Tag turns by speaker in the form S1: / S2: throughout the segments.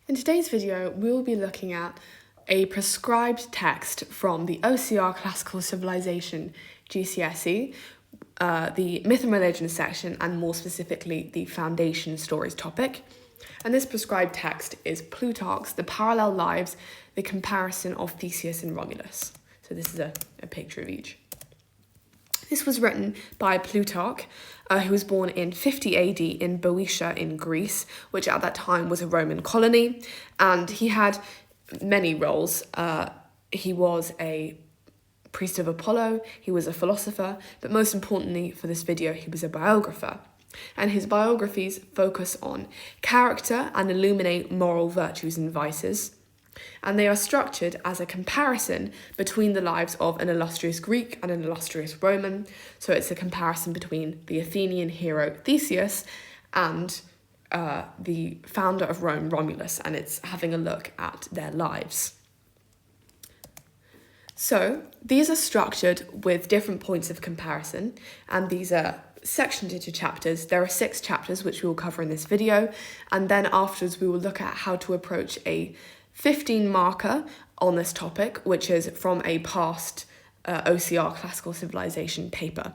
S1: In today's video, we'll be looking at a prescribed text from the OCR Classical Civilization GCSE, the Myth and Religion section, and more specifically, the Foundation Stories topic. And this prescribed text is Plutarch's The Parallel Lives, the Comparison of Theseus and Romulus. So this is a picture of each. This was written by Plutarch, who was born in 50 AD in Boeotia in Greece, which at that time was a Roman colony, and he had many roles. He was a priest of Apollo, he was a philosopher, but most importantly for this video, he was a biographer. And his biographies focus on character and illuminate moral virtues and vices. And they are structured as a comparison between the lives of an illustrious Greek and an illustrious Roman. So it's a comparison between the Athenian hero Theseus and the founder of Rome, Romulus, and it's having a look at their lives. So these are structured with different points of comparison, and these are sectioned into chapters. There are 6 chapters which we will cover in this video, and then afterwards we will look at how to approach a 15 marker on this topic, which is from a past OCR Classical Civilization paper.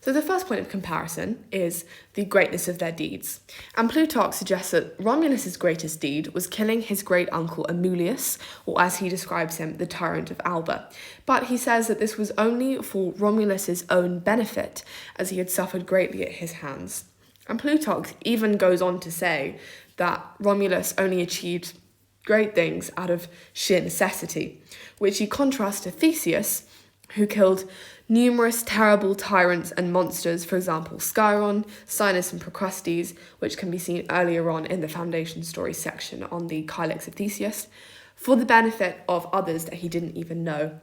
S1: So the first point of comparison is the greatness of their deeds. And Plutarch suggests that Romulus's greatest deed was killing his great uncle Amulius, or as he describes him, the tyrant of Alba. But he says that this was only for Romulus's own benefit, as he had suffered greatly at his hands. And Plutarch even goes on to say that Romulus only achieved great things out of sheer necessity, which he contrasts to Theseus, who killed numerous terrible tyrants and monsters, for example, Sciron, Sinus and Procrustes, which can be seen earlier on in the Foundation Stories section on the Kylix of Theseus, for the benefit of others that he didn't even know.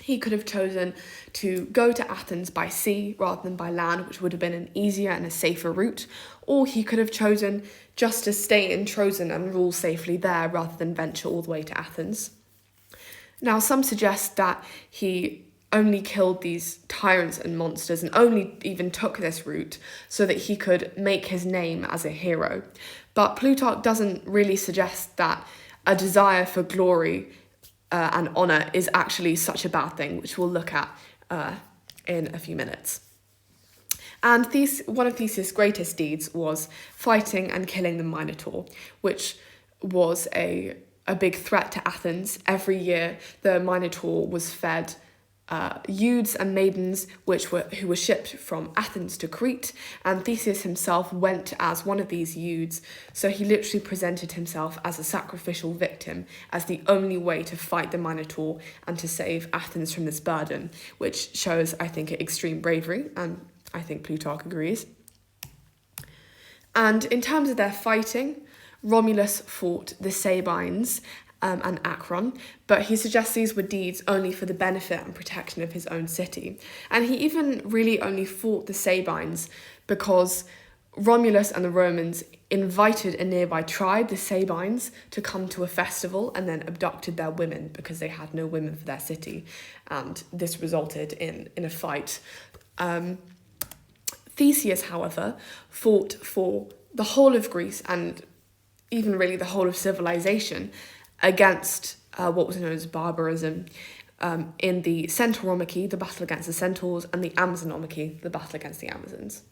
S1: He could have chosen to go to Athens by sea rather than by land, which would have been an easier and a safer route, or he could have chosen just to stay in Trojan and rule safely there rather than venture all the way to Athens. Now, some suggest that he only killed these tyrants and monsters and only even took this route so that he could make his name as a hero. But Plutarch doesn't really suggest that a desire for glory and honour is actually such a bad thing, which we'll look at in a few minutes. And one of Theseus' greatest deeds was fighting and killing the Minotaur, which was a big threat to Athens. Every year, the Minotaur was fed youths and maidens who were shipped from Athens to Crete, and Theseus himself went as one of these youths, so he literally presented himself as a sacrificial victim, as the only way to fight the Minotaur and to save Athens from this burden, which shows, I think, extreme bravery, and I think Plutarch agrees. And in terms of their fighting, Romulus fought the Sabines and Acron, but he suggests these were deeds only for the benefit and protection of his own city. And he even really only fought the Sabines because Romulus and the Romans invited a nearby tribe, the Sabines, to come to a festival and then abducted their women because they had no women for their city. And this resulted in a fight. Theseus, however, fought for the whole of Greece and even really the whole of civilization against what was known as barbarism in the Centauromachi, the battle against the Centaurs, and the Amazonomachi, the battle against the Amazons.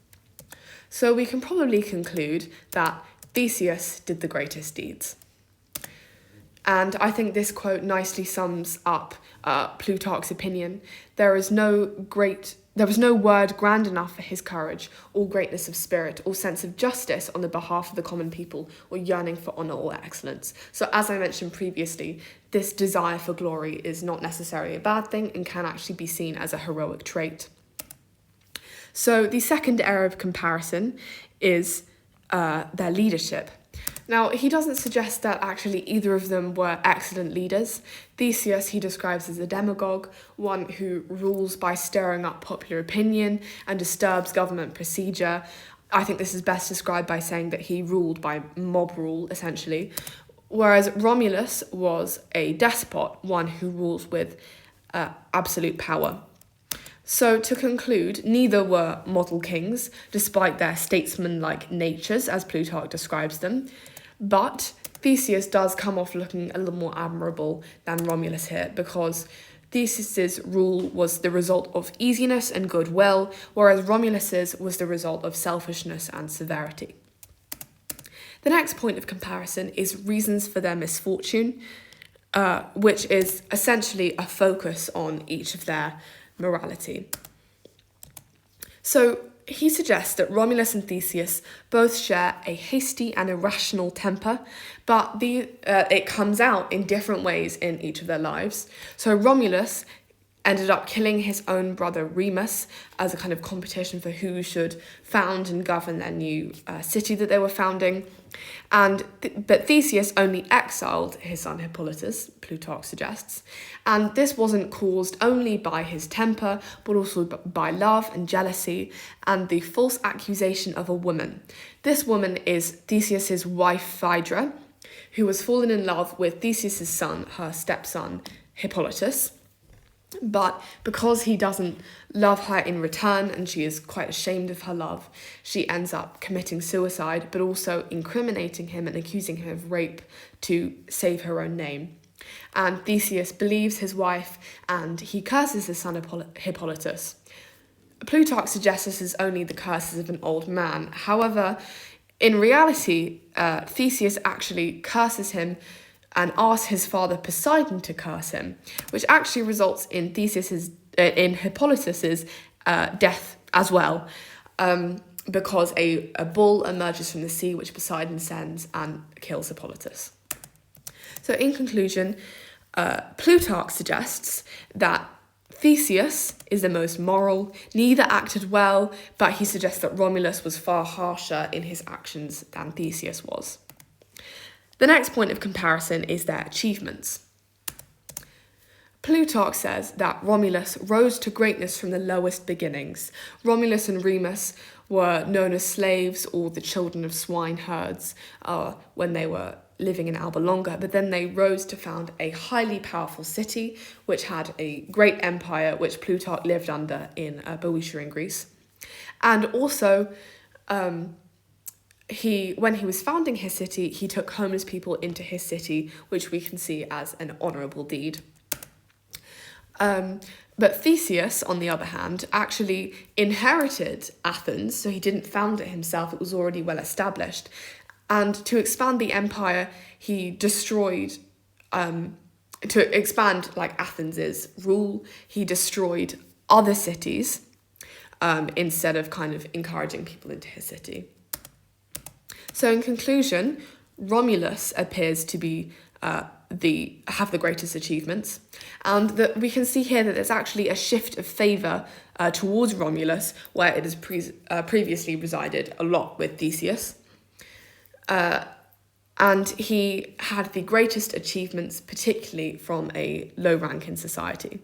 S1: So we can probably conclude that Theseus did the greatest deeds. And I think this quote nicely sums up Plutarch's opinion. There was no word grand enough for his courage, or greatness of spirit, or sense of justice on the behalf of the common people, or yearning for honour or excellence. So as I mentioned previously, this desire for glory is not necessarily a bad thing and can actually be seen as a heroic trait. So the second area of comparison is their leadership. Now, he doesn't suggest that actually either of them were excellent leaders. Theseus he describes as a demagogue, one who rules by stirring up popular opinion and disturbs government procedure. I think this is best described by saying that he ruled by mob rule, essentially. Whereas Romulus was a despot, one who rules with absolute power. So to conclude, neither were model kings, despite their statesman-like natures, as Plutarch describes them, but Theseus does come off looking a little more admirable than Romulus here, because Theseus's rule was the result of easiness and goodwill, whereas Romulus's was the result of selfishness and severity. The next point of comparison is reasons for their misfortune, which is essentially a focus on each of their morality. So he suggests that Romulus and Theseus both share a hasty and irrational temper, but it comes out in different ways in each of their lives. So Romulus ended up killing his own brother Remus as a kind of competition for who should found and govern their new city that they were founding. But Theseus only exiled his son Hippolytus, Plutarch suggests, and this wasn't caused only by his temper, but also by love and jealousy and the false accusation of a woman. This woman is Theseus's wife Phaedra, who was fallen in love with Theseus's son, her stepson Hippolytus. But because he doesn't love her in return and she is quite ashamed of her love, she ends up committing suicide, but also incriminating him and accusing him of rape to save her own name. And Theseus believes his wife and he curses his son Hippolytus. Plutarch suggests this is only the curses of an old man. However, in reality, Theseus actually curses him and asks his father Poseidon to curse him, which actually results in Hippolytus's death as well, because a bull emerges from the sea, which Poseidon sends and kills Hippolytus. So in conclusion, Plutarch suggests that Theseus is the most moral, neither acted well, but he suggests that Romulus was far harsher in his actions than Theseus was. The next point of comparison is their achievements. Plutarch says that Romulus rose to greatness from the lowest beginnings. Romulus and Remus were known as slaves or the children of swineherds when they were living in Alba Longa, but then they rose to found a highly powerful city which had a great empire which Plutarch lived under in Boeotia in Greece. And also, when he was founding his city, he took homeless people into his city, which we can see as an honourable deed. But Theseus, on the other hand, actually inherited Athens, so he didn't found it himself, it was already well established. And to expand the empire, he destroyed, to expand like Athens's rule, he destroyed other cities instead of kind of encouraging people into his city. So in conclusion, Romulus appears to be have the greatest achievements, and that we can see here that there's actually a shift of favour towards Romulus, where it has previously resided a lot with Theseus. And he had the greatest achievements, particularly from a low rank in society.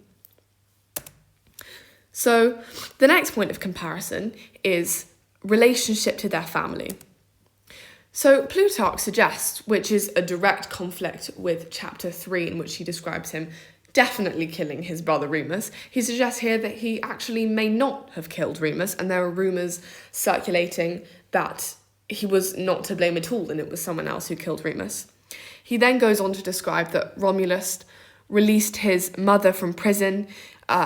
S1: So the next point of comparison is relationship to their family. So Plutarch suggests, which is a direct conflict with chapter 3 in which he describes him definitely killing his brother Remus, he suggests here that he actually may not have killed Remus, and there are rumours circulating that he was not to blame at all and it was someone else who killed Remus. He then goes on to describe that Romulus released his mother from prison.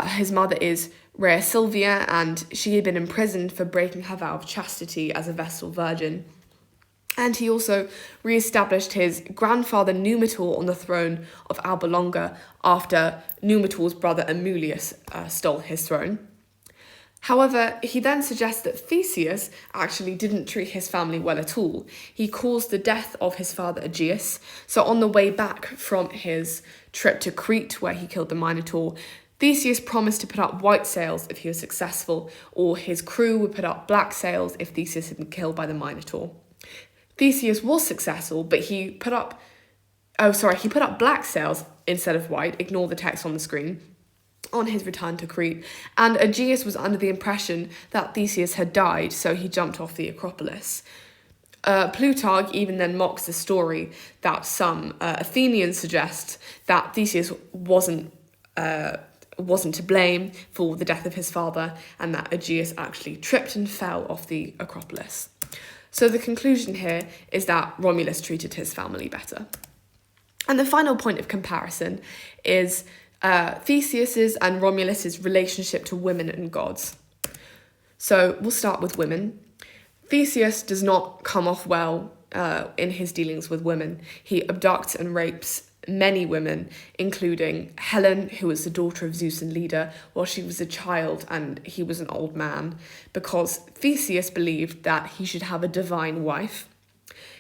S1: His mother is Rhea Silvia, and she had been imprisoned for breaking her vow of chastity as a Vestal Virgin. And he also re-established his grandfather Numitor on the throne of Alba Longa after Numitor's brother Amulius stole his throne. However, he then suggests that Theseus actually didn't treat his family well at all. He caused the death of his father Aegeus. So on the way back from his trip to Crete, where he killed the Minotaur, Theseus promised to put up white sails if he was successful, or his crew would put up black sails if Theseus had been killed by the Minotaur. Theseus was successful, but he put up black sails instead of white, ignore the text on the screen, on his return to Crete, and Aegeus was under the impression that Theseus had died, so he jumped off the Acropolis. Plutarch even then mocks the story that some Athenians suggest that Theseus wasn't wasn't to blame for the death of his father, and that Aegeus actually tripped and fell off the Acropolis. So the conclusion here is that Romulus treated his family better. And the final point of comparison is Theseus's and Romulus's relationship to women and gods. So we'll start with women. Theseus does not come off well in his dealings with women. He abducts and rapes many women, including Helen, who was the daughter of Zeus and Leda, while she was a child and he was an old man, because Theseus believed that he should have a divine wife.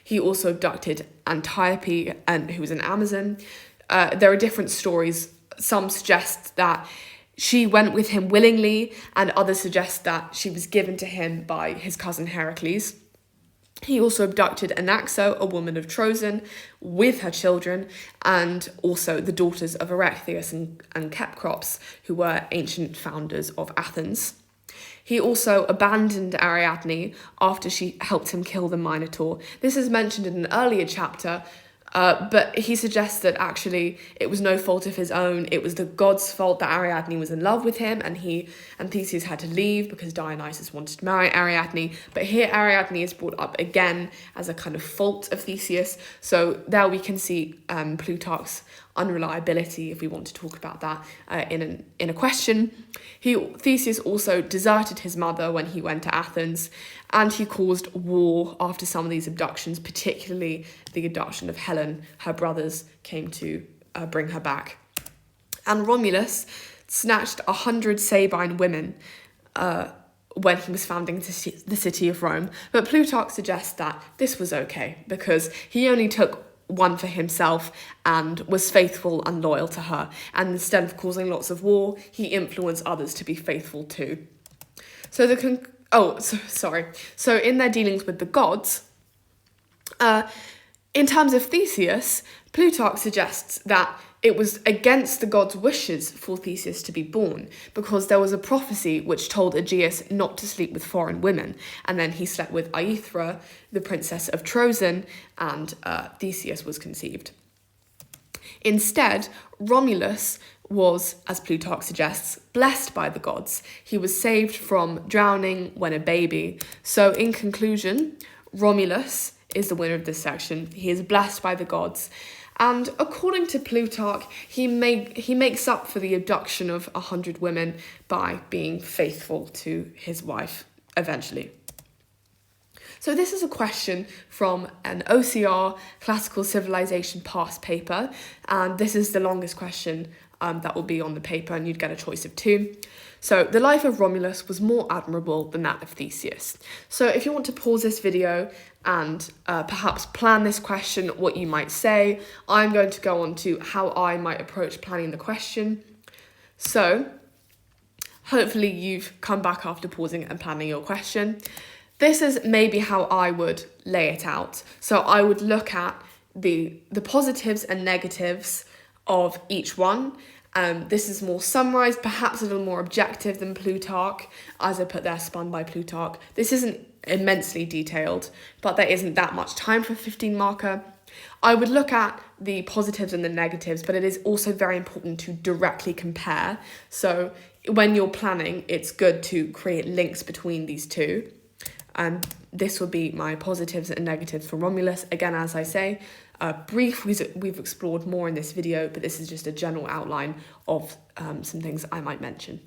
S1: He also abducted Antiope, who was an Amazon. There are different stories. Some suggest that she went with him willingly, and others suggest that she was given to him by his cousin Heracles. He also abducted Anaxo, a woman of Troezen, with her children, and also the daughters of Erechtheus and Kepkrops, who were ancient founders of Athens. He also abandoned Ariadne after she helped him kill the Minotaur. This is mentioned in an earlier chapter, but he suggests that actually it was no fault of his own. It was the gods' fault that Ariadne was in love with him, and Theseus had to leave because Dionysus wanted to marry Ariadne. But here Ariadne is brought up again as a kind of fault of Theseus. So there we can see Plutarch's unreliability, if we want to talk about that in a question. Theseus also deserted his mother when he went to Athens, and he caused war after some of these abductions, particularly the abduction of Helen. Her brothers came to bring her back. And Romulus snatched 100 Sabine women when he was founding the city of Rome. But Plutarch suggests that this was okay because he only took one for himself and was faithful and loyal to her. And instead of causing lots of war, he influenced others to be faithful too. So in their dealings with the gods, in terms of Theseus, Plutarch suggests that it was against the gods' wishes for Theseus to be born, because there was a prophecy which told Aegeus not to sleep with foreign women, and then he slept with Aethra, the princess of Troezen, and Theseus was conceived. Instead, Romulus was, as Plutarch suggests, blessed by the gods. He was saved from drowning when a baby. So in conclusion, Romulus is the winner of this section. He is blessed by the gods. And according to Plutarch, he makes up for the abduction of 100 women by being faithful to his wife eventually. So this is a question from an OCR Classical Civilization past paper, and this is the longest question that will be on the paper, and you'd get a choice of two. So the life of Romulus was more admirable than that of Theseus. So if you want to pause this video and perhaps plan this question, what you might say, I'm going to go on to how I might approach planning the question. So hopefully you've come back after pausing and planning your question. This is maybe how I would lay it out. So I would look at the positives and negatives of each one. This is more summarised, perhaps a little more objective than Plutarch, as I put there, spun by Plutarch. This isn't immensely detailed, but there isn't that much time for a 15 marker. I would look at the positives and the negatives, but it is also very important to directly compare. So when you're planning, it's good to create links between these two. This would be my positives and negatives for Romulus. Again, as I say, brief, we've explored more in this video, but this is just a general outline of some things I might mention.